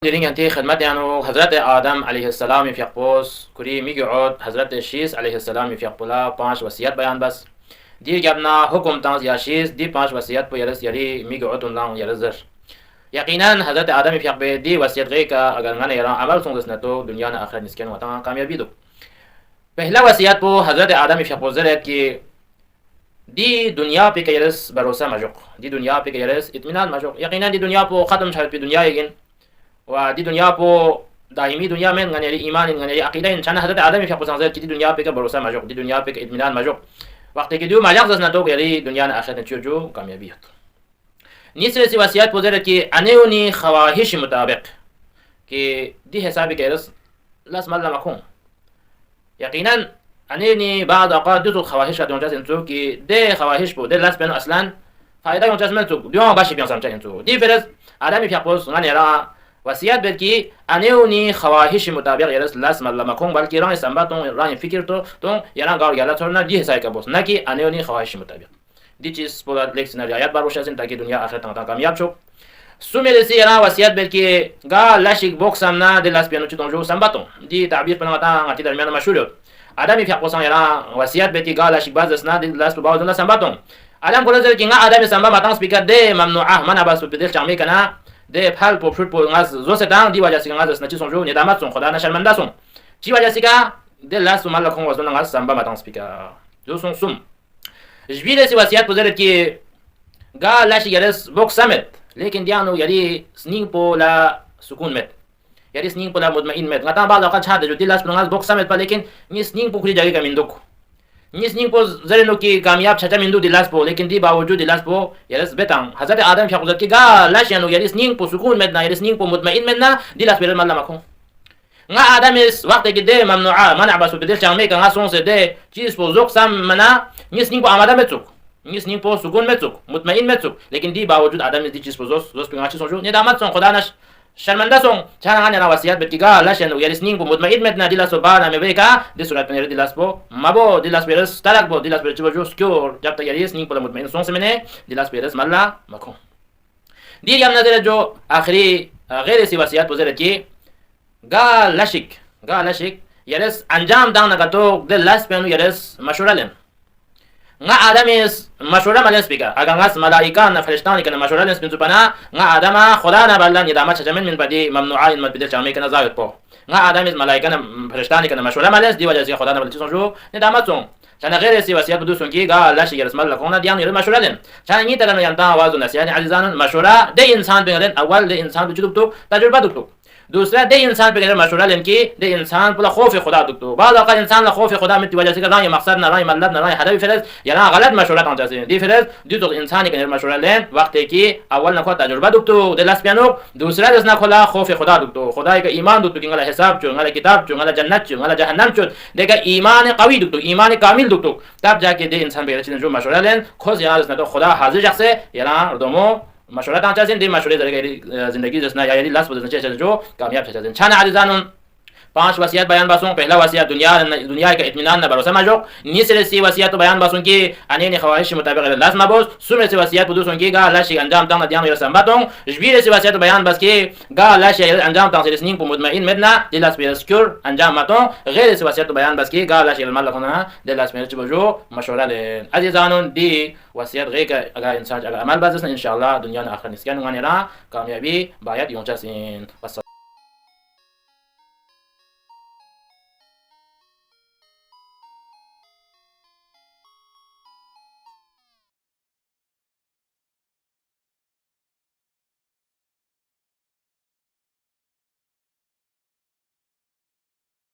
ديرين أنتي خدمت يعني حضرت آدم عليه السلام في يقبوس كوري ميقعد حضرت شيس عليه السلام في يقبولا 5 وصيات بيان بس دي جبنا حكم تانز يا شيس دي 5 وصيات بو يرس يري ميقعد لان يرزر يقينا حضرت آدم في يقبي دي وصيات غيكا अगर ngane yaran amal song desna to दुनिया na आखिरत निस्कन वता कामयाबी दो पहला वसियत पो हजरत आदम في يقبوز है कि دي दुनिया पे कयरस भरोसा मजुक دي दुनिया पे कयरस इत्मीनान मजुक यकीनन दी दुनिया पो खत्म छल पे दुनिया यगिन ودي दुनिया पो दाहिमी दुनिया में ngane ईमान ngane अकीदा इंसान हजरत आदम في يقبوز है कि दी दुनिया पे का भरोसा मजुक दी दुनिया पे का इत्मीनान मजुक वक्त के दो मजाक दसना तो गरी दुनिया ना आखिरत ने जो कामयाबी निसरे सी वसियत पोजर कि अनेउनी खवाहिश मुताबिक कि दी हिसाब के रस लस मल्ला मखूम यकीनन अनेनी بعض اوقات دو خواهش دون جاز انتو कि दे खवाहिश पो दे लस पेन असलन फायदा用जज में तो दियो बाशी पियां समझा इंतो दी फिर आदमी फिया पोस ngane ra वसियत बेल कि अनेउनी खवाहिश मुताबिक रस लस मल्ला मखूम बल्कि राय संबातों राय फिक्र तो याना गाल याला छोड़ना दी हिसाब का बोस ना कि अनेउनी खवाहिश मुताबिक दी चीज पूरा लेक्चर आयत बार रोशन ताकि दुनिया आखिरत तक कामयाब हो सुमेले से याना वसियत बेल कि गा लाशिक बॉक्स हमना दे लास पियानो चुतों जो संबातों दी ताबीर पना ता ngati दरमियान मशहूर आदमी फिया पोस याना वसियत बेल कि गा लाशिक बाज असना दे लास तो बावजन संबातों आदम को नजर कि nga आदमी संबा मतंग स्पीकर दे ममनुआ मना बास बेदल चामे kana दे फल पो फ्रूट पो ngaz zo se tang di wajah singa ngaz na chi song jo ne damat song khoda na sharmanda song chi wajah sika दे लास तो mal khong wazon ngaz Samba Matang speaker जो song sum جبيله سي وصيات بوزرت कि قال لا شي يرس بوك سمت لكن ديانو يري سنين بولا سكون مت يري سنين بولا مطمئن مت غتا بعض اوقات شاد جو دلاس بنغاز بوك سمت पर लेकिन नि سنين بو كلي جاي का मिंदुक नि سنين بو زرنو कि कामयाब छटा मिंदु दिलास बो लेकिन दी बावजूद दिलास बो यरस बेतां हजरत आदम शखुजत कि قال لا شي انه يري سنين بو سكون مت ना يري سنين بو مطمئن مت ना दिलास बेरल मल्ला मखो nga आदम इस वक्त के दे ममनुआ मन अबासु बेदल चामे का nga सों से दे चीज पो जोक सम मना नि स्निंग पो आमादा में चुक नि स्निंग पो सुकून में चुक मुतमईन में चुक लेकिन दी बावजूद आदम इस दी चीज पो जोस पे ngachi सों जो ने दामत सों खुदा न शर्मंदा सों छाना ने ना वसियत बेटी का लाश ने यार स्निंग पो मुतमईन में ना दिलास पो बाना में बेका दे सूरत ने दिलास पो मबो दिलास पेरस तलक पो दिलास पेरस जो सिक्योर जब तक यार स्निंग पो मुतमईन सों से मैंने दिलास पेरस मल्ला मखो दी हम नजर जो आखिरी غیر सी वसियत पो जरे की قال لاشik يرس انجام دان نگاتو de las penu yeres mashuralen nga adamis mashura malen speaker aga ngas malaika na farishtan kana mashuralen spin supana nga adama khuda na ballan yadama chajamin min badi mamnu'a in mad bidal chame kana zayat po nga adamis malaika na farishtan kana mashura malen di wajah khuda na balti sonjo yadama son chana غير سي وصيات بدو سونكي قال لا شيء رسم الله كونا ديان يرد مشورالن chana ني تلن ينتا وازو نسيان عزيزان مشورا ده انسان بينن اول ده انسان بجدو تو تجربه دو दूसरा दे इंसान पे मशवरा लेन की दे इंसान पूरा खौफ खुदा दुख तो बाद अवत इंसान ला खौफ खुदा में वजह से राय मकसद ना राय मतलब ना राय हदफ फिरज याना गलत मशवरा पहुंचा से दी फिरज दो तो इंसान के मशवरा लेन वक्त की अव्वल ना खो तजुर्बा दुख तो दे लास पियानो दूसरा दस ना खोला खौफ खुदा दुख तो खुदा का ईमान दुख तो किंगला हिसाब चो ngala किताब चो ngala जन्नत चो ngala जहन्नम चो देखा ईमान कवी दुख तो ईमान कामिल दुख तो तब जाके दे इंसान पे जो मशवरा लेन खोज यार ना तो खुदा हाजिर शख्स है याना दोमो मशवरा तांचा जिंदगी मशवरे जिंदगी जसना यानी लास्ट पोजीशन जो कामयाब छन छाना आजिजानुन 5 वसियत बयान बासों पहला वसियत दुनिया का इत्मीनान न भरोसा मजो निसरे सी वसियत बयान बासों की अनेने खवाहिश मुताबिक लाज मबोस सुमे से वसियत बुदुसों की गा लाशी अंजाम तांग दियान यो संबातों जबीरे से वसियत बयान बस की गा लाशी अंजाम तांग से स्निंग मुतमईन मदना दिलास पे सिक्योर अंजाम मातों गैर से वसियत बयान बस की गा लाशी मल लखना दिलास में जो मशवरा ले अजीजानुन दी वसियत गए का अगर इंसान अगर अमल बाज इंशाल्लाह दुनिया में आखिर निस्कन गाने रा कामयाबी बायत योंचा सिन